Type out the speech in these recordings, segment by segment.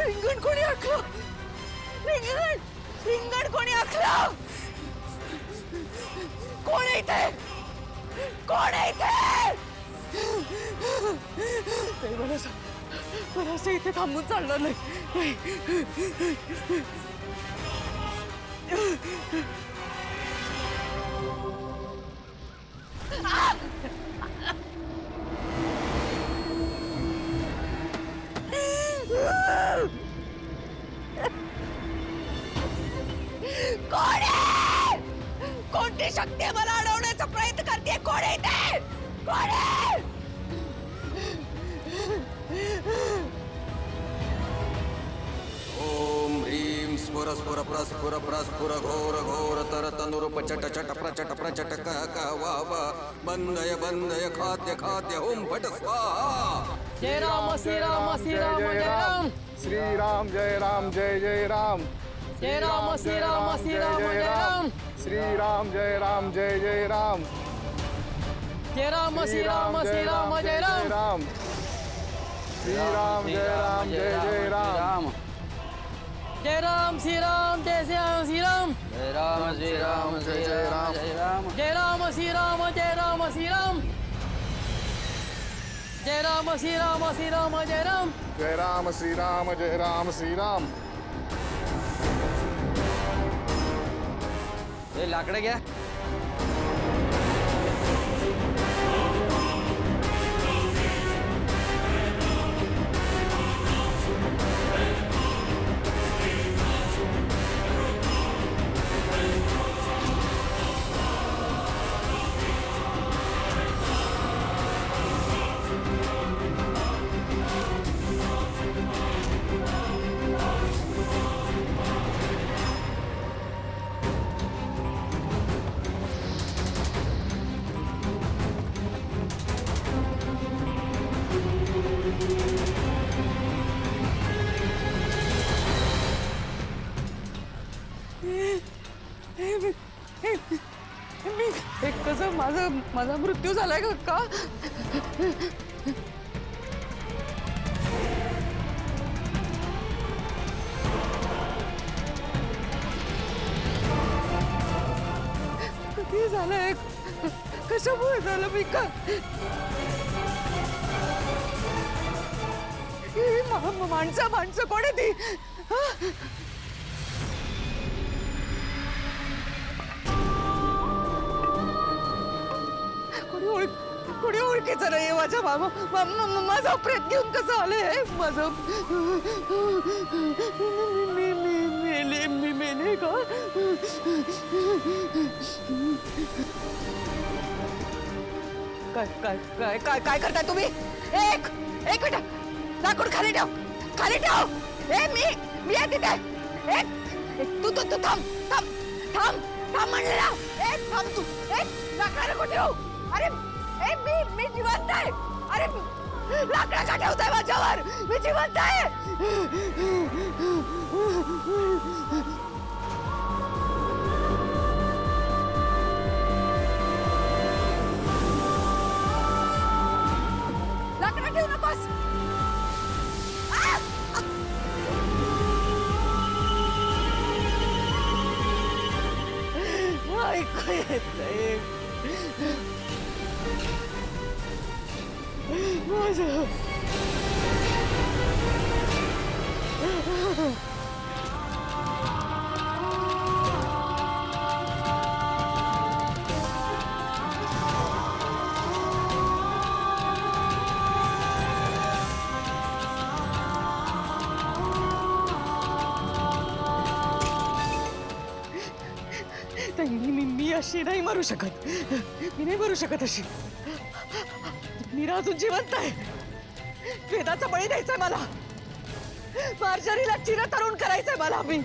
रिंगण कोणी आखलं? रिंगण कोणी आखलं? कोण आहे इथे? कोण आहे इथे? मला असं इथे थांबून चालणार नाही. कोण आहे? कोणती शक्ती मला अडवण्याचा प्रयत्न करते? कोण आहे ते? कोण आहे? ओम ह्रीं स्फुर स्फुर प्रस्फुर प्रस्फुर घोर घोर तर तनुरूप चट चट प्रचट प्रचट कह कह वाह वाह बंदय बंदय खाद्य खाद्य हुम फट स्वाहा. जय राम श्री राम श्री राम जय राम. श्री राम जय राम जय जय राम. जय राम श्री राम श्री राम जय राम. श्री राम जय राम जय जय राम. जय राम श्री राम श्री राम जय राम. श्री राम जय राम जय जय राम. जय राम श्री राम जय श्री राम. जय राम श्री राम जय जय राम जय राम. जय राम श्री राम जय राम श्री राम. जय राम श्री राम श्री राम जय राम. जय राम श्री राम जय राम श्री राम. हे लाकडं घ्या. कसं माझा मृत्यू झालाय का? कधी झालंय? कशामुळे झालं? मी का माणसं कोण आहे ती? कोणी ओळखीचं नाहीये माझ्या माझा प्रेत घेऊन कसं आलंय? माझं मी मेले का? काय करताय तुम्ही? एक मिनिट, लाकूड खाली ठेव, खाली ठेव. मी आहे तिथे. तू थांब म्हणलेला. थांब तू. लाकडं नको ठेवू. अरे मी जिवंत आहे. अरे लाकडं का ठेवताय माझ्यावर? मी जिवंत आहे. लाकडं ठेवू नकोस. ऐकू येत नाही माझं. मी अशी नाही मरू शकत. मी नाही मरू शकत अशी. मीरा अजून जिवंत आहे. वेदाचा बळी द्यायचाय मला. मार्जरीला चिरतरुण करायचंय मला. मी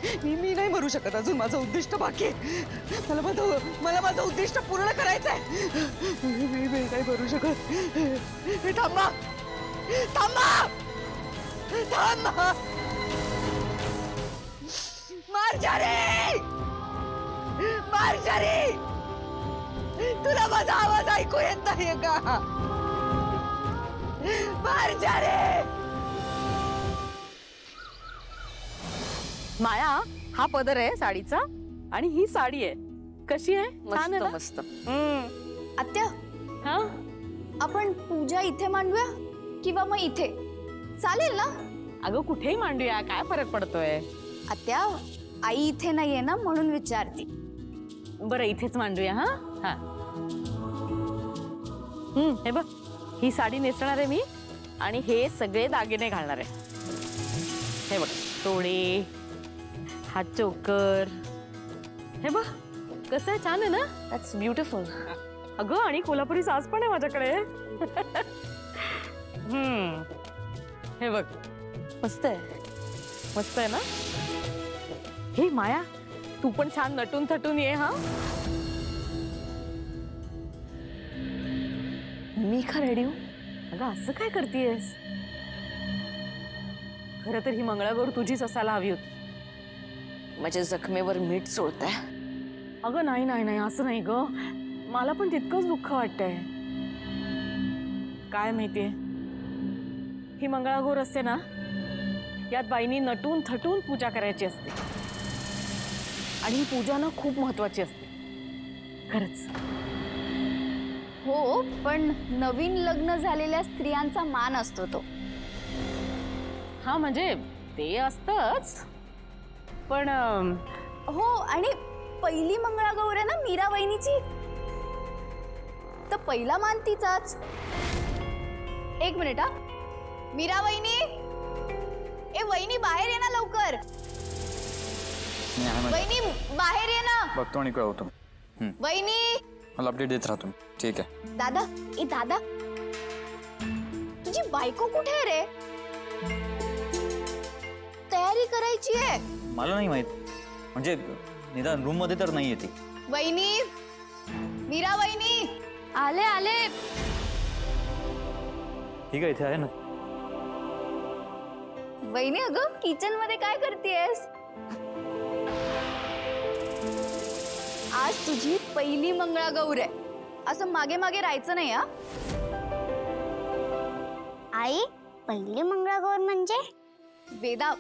नाही मरू शकत अजून. माझं उद्दिष्ट बाकी आहे. मला माझं उद्दिष्ट पूर्ण करायचंय. मी नाही मरू शकत. थांबा. मार्जरी, तुला माझा आवाज ऐकू येत नाहीये का? मार्जरी, माया, हा पदर आहे साडीचा आणि ही साडी आहे. कशी आहे? छान आहे ना? मस्त. आत्या, हा? आपण पूजा इथे मांडूया किंवा मग इथे चालेल ना? अगं कुठेही मांडूया, काय फरक पडतोय? आत्या, आई इथे नाहीये ना म्हणून विचारते. बरं इथेच मांडूया. हा हा. हे बघ, ही साडी नेसणार आहे मी आणि हे सगळे दागिने घालणार आहे. हे बघ, तोडे, हा चोकर. हे बघ कसं आहे, छान आहे ना? That's beautiful. अगं आणि कोल्हापुरी साज पण आहे माझ्याकडे. हे बघ, मस्त आहे. मस्त आहे ना? हे माया, तू पण छान नटून थटून ये. हा, मी का रेडी हूं? अगं असं काय करतेयस? खरं तर ही मंगळागौर तुझीच असायला हवी होती. माझ्या जखमेवर मीठ सोडताय. अगं नाही नाही नाही, असं नाही ग. मला पण तितकंच दुःख वाटतंय. काय माहितीये, ही मंगळागौर असते ना, यात बाईंनी नटून थटून पूजा करायची असते आणि ही पूजा ना खूप महत्वाची असते. खरंच. हो, पण नवीन लग्न झालेल्या स्त्रियांचा मान असतो तो. हा म्हणजे ते असतंच, पण हो, आणि पहिली मंगळागौर आहे ना मीरा वहिनीची, तर पहिला मान तिचाच. एक मिनिट हा. मीरा वहिनी, ए वहिनी बाहेर ये ना लवकर. वहिनी बाहेर ये ना. बघतो आणि कळवतो. वहिनी. मला अपडेट देत राहतो. ठीक आहे. दादा, ए दादा, तुझी बायको कुठे आहे रे? तयारी करायची आहे. मला नाही माहित, म्हणजे निदान रूम मध्ये तर नाहीये ती. वहिनी, मीरा वहिनी. आले आले. ठीक आहे, इथे आहे ना. वहिनी, अगं किचन मध्ये काय करतेयस? आज तुझी पहिली मंगळागौर आहे, असं मागे मागे राहायचं नाही. हा आई, पहिली मंगळागौर म्हणजे? वेदा,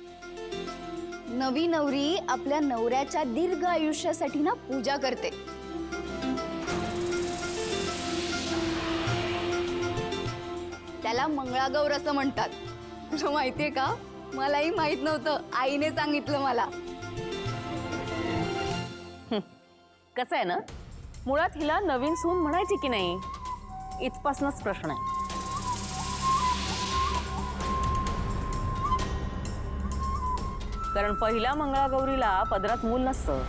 नवी नवरी आपल्या नवऱ्याच्या दीर्घ आयुष्यासाठी ना पूजा करते. त्याला मंगळागौर असं म्हणतात. तुला माहितीये का? मलाही माहित नव्हतं, आईने सांगितलं मला. कसं आहे ना, मुळात हिला नवीन सून म्हणायची की नाही, इथपासूनच प्रश्न आहे. कारण पहिल्या मंगळागौरीला पदरात मूल नसतं.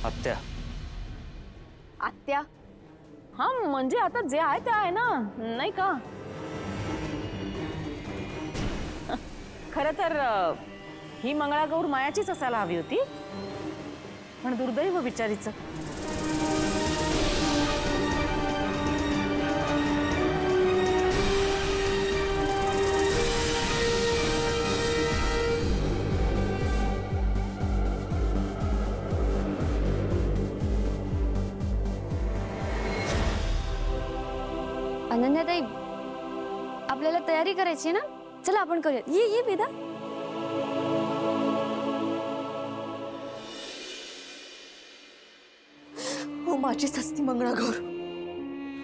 आत्या, आत्या? हा म्हणजे आता जे आहे ते आहे ना, नाही का? खरं तर ही मंगळागौर मायाचीच असायला हवी होती, पण दुर्दैव बिचारीचं. अनन्याताई, आपल्याला तयारी करायची ना, चला आपण करूया. ये ये वेदा. हो, माझीच असती मंगळागौर,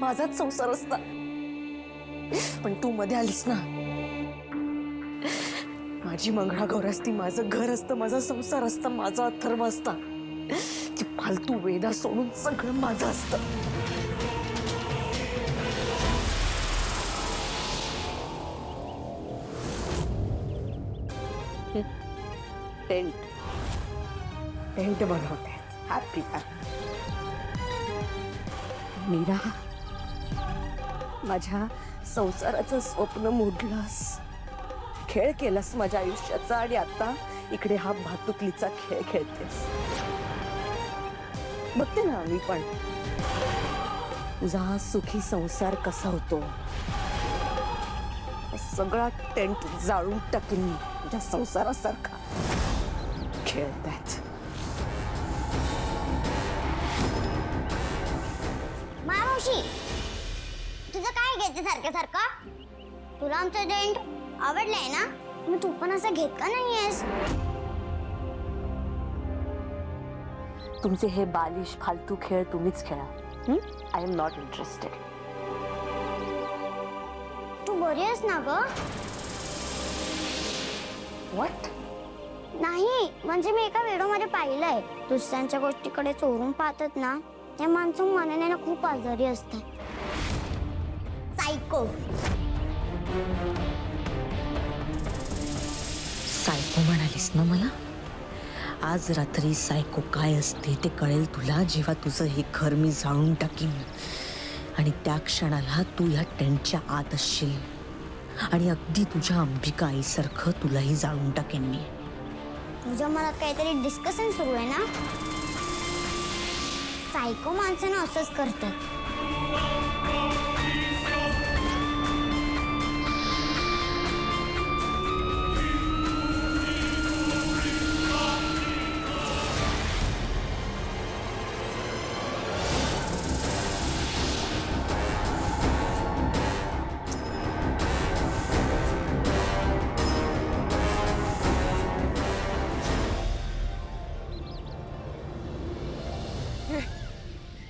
माझाच संसार असता, पण तू मध्ये आलीस ना. माझी मंगळागौर असती, माझं घर असतं, माझा संसार असता, माझा अथर्व असता. ती फालतू वेदा सोडून सगळं माझं असतं. टेंट टेंट बनवते. हॅपी मीरा, माझ्या संसाराचं स्वप्न मोडलंस, खेळ केलास माझ्या आयुष्याचा, आणि आता इकडे हा भातुकलीचा खेळ खेळतेस. बघते ना मी पण तुझा हा सुखी संसार कसा होतो. सगळा टेंट जाळून टाकीन तुझ्या संसारासारखा. खेळतात. मावशी, तुझं काय इथे सारखं सारखं? तुला आमचं जॉईंट आवडलंय ना? मग तू पण असं घेत का नाहीयेस? तुमचे हे बालिश फालतू खेळ तुम्हीच खेळा. I am not interested. तू बरी आहेस ना ग? व्हॉट? नाही म्हणजे मी एका व्हिडिओमध्ये पाहिलंय, दुसऱ्यांच्या गोष्टीकडे चोरून पाहतात ना त्या माणसं मनाने ना खूप आजारी असतात. सायको. सायको म्हणालीस ना मला? आज रात्री सायको काय असते ते कळेल तुला जेव्हा तुझं हे घर मी जाळून टाकीन. आणि त्या क्षणाला तू या टेंटच्या आत असशील आणि अगदी तुझ्या अंबिका आईसारखं तुलाही जाळून टाकेन मी. तुझ्या मनात काहीतरी डिस्कशन सुरू आहे ना? सायको माणसानं असंच करतात.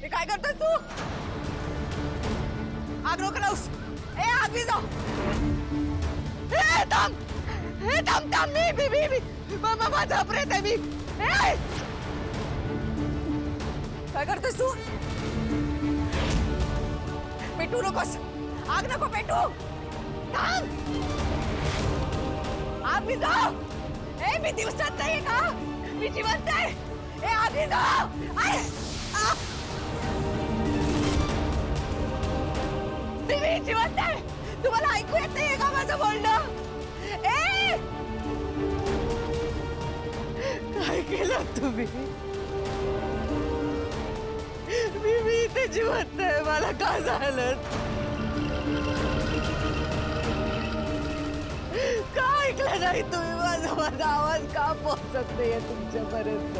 हे काय करतोस तू? आग नको लावूस. ए आग विझव. ए थांब. ए थांब थांब. मी माझा प्रेत आहे मी. ए काय करतोस तू? पेटू नकोस. आग नको पेटू. थांब. आग विझव. ए मी दिवसात नाही का? मी जिवंत आहे. ए आग विझव. आय मी जिवंत आहे. तुम्हाला ऐकू येत नाहीये का माझं बोलणं? ए काय केलं तुम्ही? मी इथे जिवंत आहे. मला का झालं? का ऐकलं नाही तुम्ही? माझा आवाज का पोहोचत नाहीये तुमच्यापर्यंत?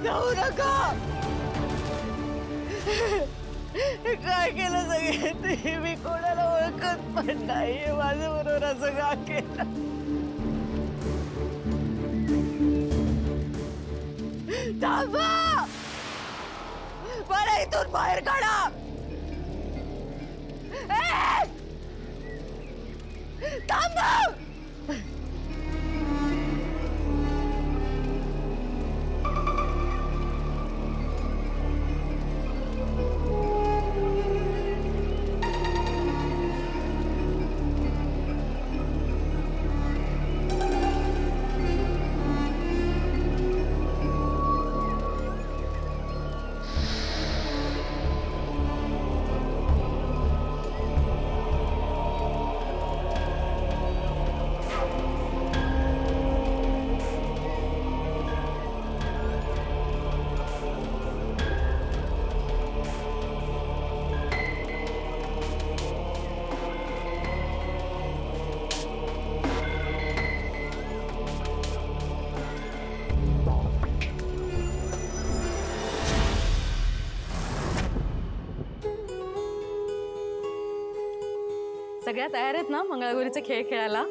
जाऊ नका. काय केलं सगळे ते? मी कोणाला ओळखत पण नाहीये. माझ्या बरोबर असं का केलं? थांबा. मला इथून बाहेर काढा. थांबा. सगळ्या तयार आहेत ना मंगळागौरीचे खेळ खेळायला?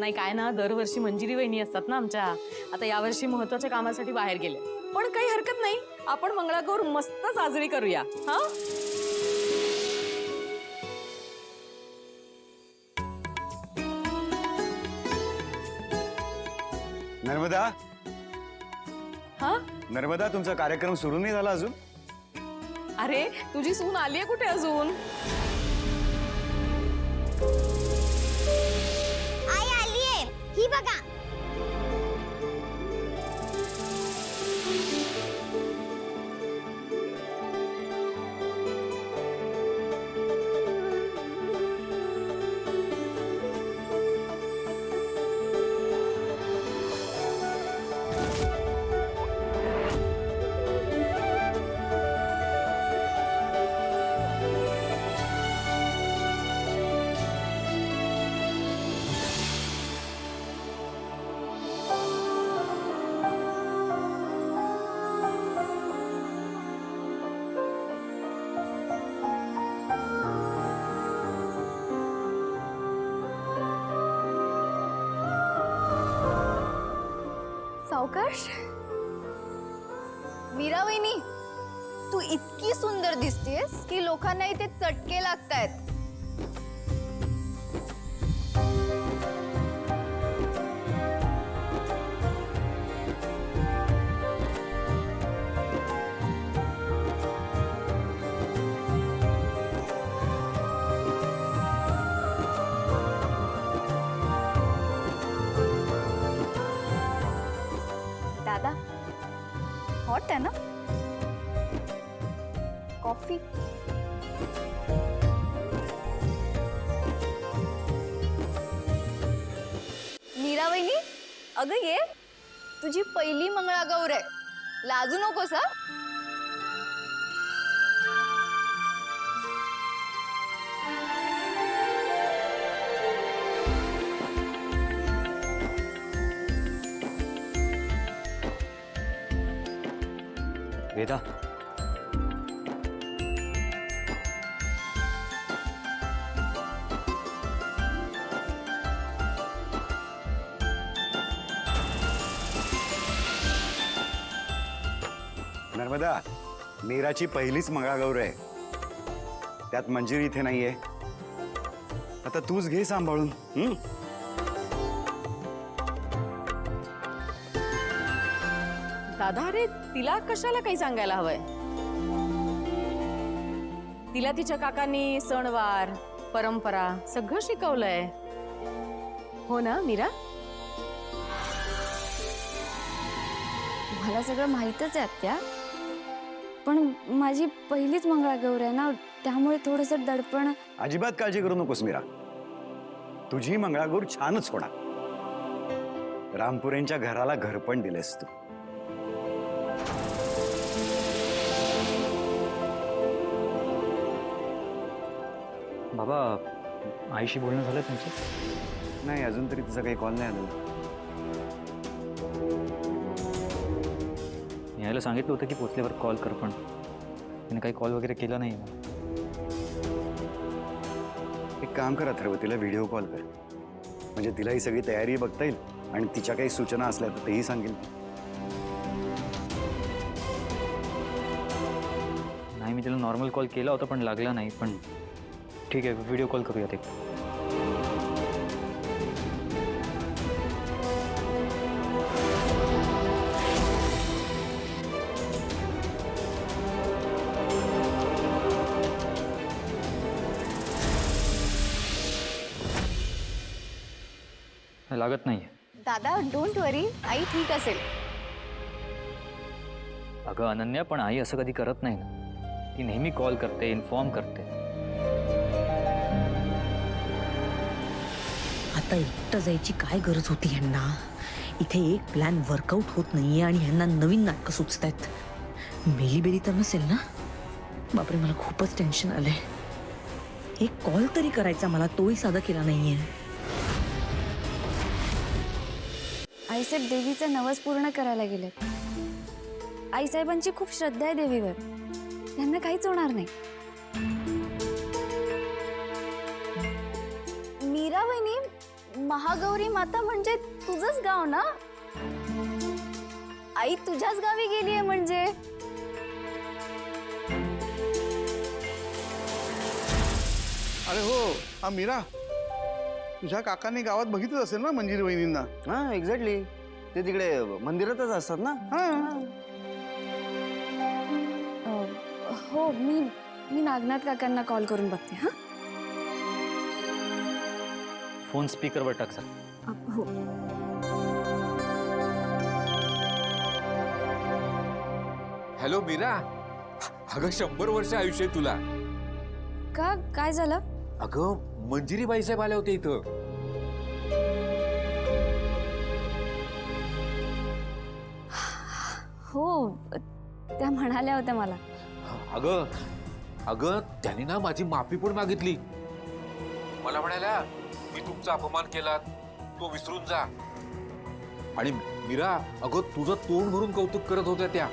नाही काय ना, दरवर्षी मंजिरी वहिनी असतात ना आमच्या. आता यावर्षी महत्वाच्या कामासाठी बाहेर गेले, पण काही हरकत नाही. आपण मंगळागौर मस्त साजरी करूया. हा नर्मदा. हा नर्मदा, तुमचा कार्यक्रम सुरू नाही झाला अजून? अरे तुझी सून आलीये कुठे अजून? आई आलीये. ही बघा. आकाश, मीरा वहिनी, तू इतकी सुंदर दिसतेस की लोकांना इथे चटके लागतायत. दादा, हॉट आहे ना कॉफी? मीरा वहिनी, अगं ये, तुझी पहिली मंगळागौर आहे, लाजू नकोस हा. वेदा, नर्मदा, मीराची पहिलीच मंगळागौर आहे. त्यात मंजिरी इथे नाहीये. आता तूच घे सांभाळून. दादा, अरे तिला कशाला काही सांगायला हवंय? तिला तिच्या काकांनी सणवार, परंपरा सगळं शिकवलंय. हो ना मीरा? मला सगळं माहीतच आहे आत्या, पण माझी पहिलीच मंगळागौर आहे ना, त्यामुळे थोडंसं दडपण. अजिबात काळजी करू नकोस मीरा, तुझी मंगळागौर छानच होणार. रामपुरेंच्या घराला घर पण दिलेस तू. बाबा, आईशी बोलणं झालं तुमचं? नाही, अजून तरी तुझा काही कॉल नाही आला. यायला सांगितलं होतं की पोचल्यावर कॉल कर, पण तिने काही कॉल वगैरे केला नाही. एक काम कर अथर्व, तिला व्हिडिओ कॉल कर, म्हणजे तिला ही सगळी तयारी बघता येईल आणि तिच्या काही सूचना असल्या तर तेही सांगेल. नाही, मी तिला नॉर्मल कॉल केला होता पण लागला नाही. पण ठीक आहे, व्हिडिओ कॉल करूयात एक. लागत नाहीये. दादा, डोंट वरी, आई ठीक असेल. अगं अनन्या, पण आई असं कधी करत नाही ना. ती नेहमी कॉल करते, इन्फॉर्म करते. आता एकटं जायची काय गरज होती ह्यांना? इथे एक प्लॅन वर्कआउट होत नाहीये आणि ह्यांना नवीन नाटकं सुचतायत. मेली बेली तर नसेल ना? बापरे, मला खूपच टेन्शन आलंय. एक कॉल तरी करायचा मला, तोही साधा केला नाहीये. आईसाहेब देवीचं नवस पूर्ण करायला गेलेत. आईसाहेबांची खूप श्रद्धा आहे देवीवर, त्यांना काहीच होणार नाही. मीरा वहिनी, महागौरी माता म्हणजे तुझंच गाव ना? आई तुझ्याच गावी गेलीये म्हणजे? अरे हो, हा मीरा, तुझ्या काकांनी गावात बघितलं असेल ना मंजिरी वहिनींना? हा, एक्झॅक्टली. ते तिकडे मंदिरातच असतात ना. हो, मी नागनाथ काकांना कॉल करून बघते. हा, फोन स्पीकरवर टाक सर. हो. हॅलो मीरा, अगं 100 वर्ष आयुष्य आहे तुला. का, काय झालं? अगं मंजिरी बाईसाहेब आले होते इथं. हो, त्या म्हणाल्या होत्या मला. अगं अगं त्यांनी ना माझी माफी पण मागितली. मला म्हणाल्या, मी तुमचा अपमान केला, तो विसरून जा. आणि मीरा, अगं तुझं तोंड भरून कौतुक करत होत्या त्या.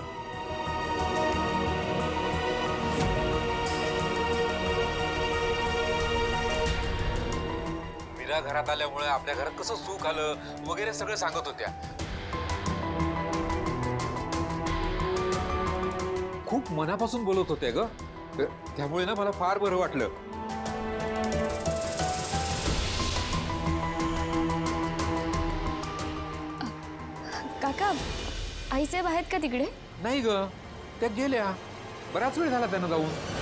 मीरा घरात आल्यामुळे आपल्या घरात कसं सुख आलं वगैरे सगळं सांगत होत्या. खूप मनापासून बोलत होते ग, त्यामुळे ना मला फार बरं वाटलं. काका आईसाहेब आहेत का तिकडे? नाही ग, त्या गेल्या. बराच वेळ झाला त्यांना जाऊन.